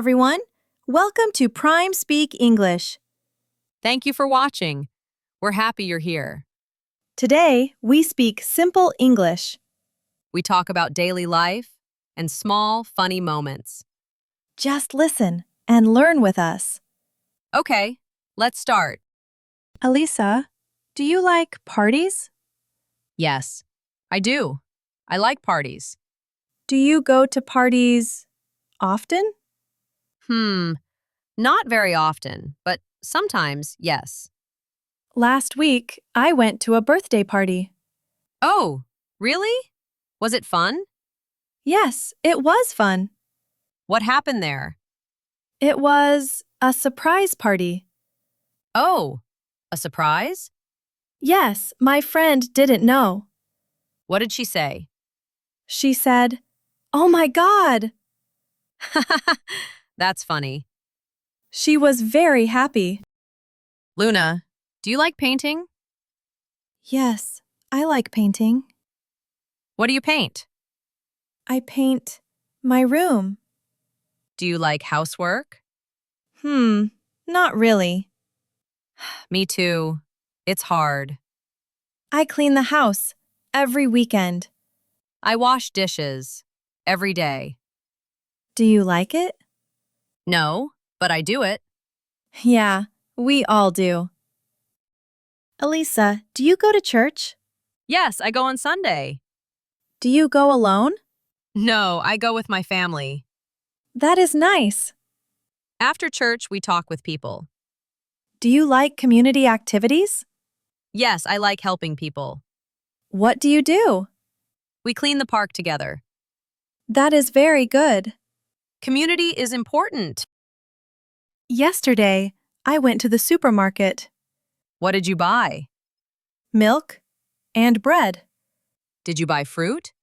everyone. Welcome to Prime Speak English. Thank you for watching. We're happy you're here. Today, we speak simple English. We talk about daily life and small, funny moments. Just listen and learn with us. Okay, let's start. Elisa, do you like parties? Yes, I do. I like parties. Do you go to parties often? Not very often, but sometimes, yes. Last week, I went to a birthday party. Oh, really? Was it fun? Yes, it was fun. What happened there? It was a surprise party. Oh, a surprise? Yes, my friend didn't know. What did she say? She said, "Oh my God!" That's funny. She was very happy. Luna, do you like painting? Yes, I like painting. What do you paint? I paint my room. Do you like housework? Not really. Me too. It's hard. I clean the house every weekend. I wash dishes every day. Do you like it? No, but I do it. Yeah, we all do. Elisa, do you go to church? Yes, I go on Sunday. Do you go alone? No, I go with my family. That is nice. After church, we talk with people. Do you like community activities? Yes, I like helping people. What do you do? We clean the park together. That is very good. Community is important. Yesterday, I went to the supermarket. What did you buy? Milk and bread. Did you buy fruit?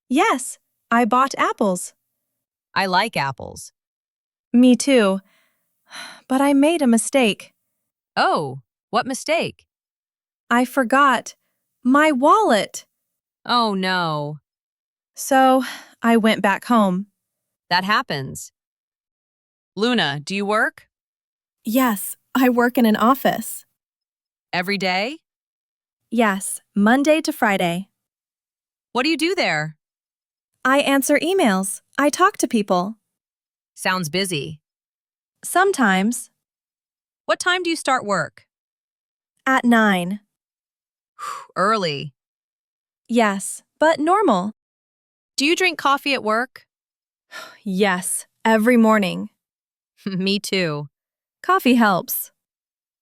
Yes, I bought apples. I like apples. Me too. But I made a mistake. Oh, what mistake? I forgot my wallet. Oh, no. So I went back home. That happens. Luna, do you work? Yes, I work in an office. Every day? Yes, Monday to Friday. What do you do there? I answer emails. I talk to people. Sounds busy. Sometimes What time do you start work? at 9. Early. Yes, but normal. Do you drink coffee at work? Yes, every morning. Me too. Coffee helps.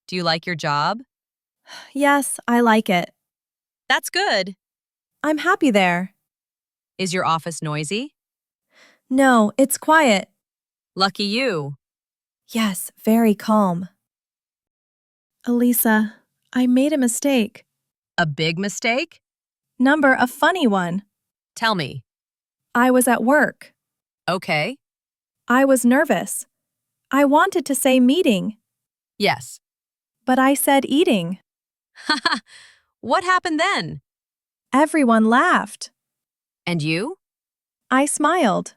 Do you like your job? Yes, I like it. That's good. I'm happy there. Is your office noisy? No, it's quiet. Lucky you. Yes, very calm. Elisa, I made a mistake. A big mistake? A funny one. Tell me. I was at work. Okay. I was nervous. I wanted to say meeting, Yes. but I said eating. What happened then? Everyone laughed. And you? I smiled.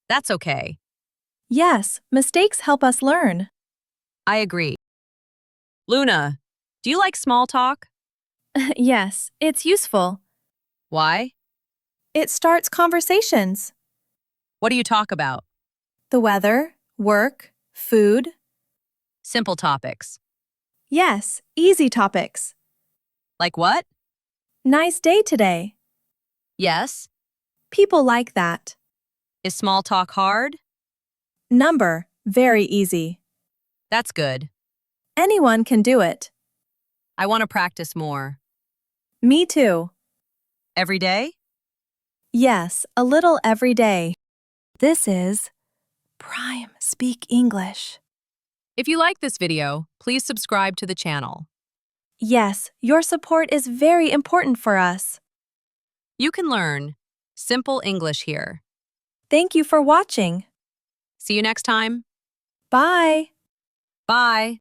That's okay. Yes, mistakes help us learn. I agree. Luna, do you like small talk? Yes, it's useful. Why? It starts conversations. What do you talk about? The weather, work, food. Simple topics. Yes, easy topics. Like what? Nice day today. Yes. People like that. Is small talk hard? Very easy. That's good. Anyone can do it. I want to practice more. Me too. Every day? Yes, a little every day. This is Prime Speak English. If you like this video, please subscribe to the channel. Yes, your support is very important for us. You can learn simple English here. Thank you for watching. See you next time. Bye. Bye.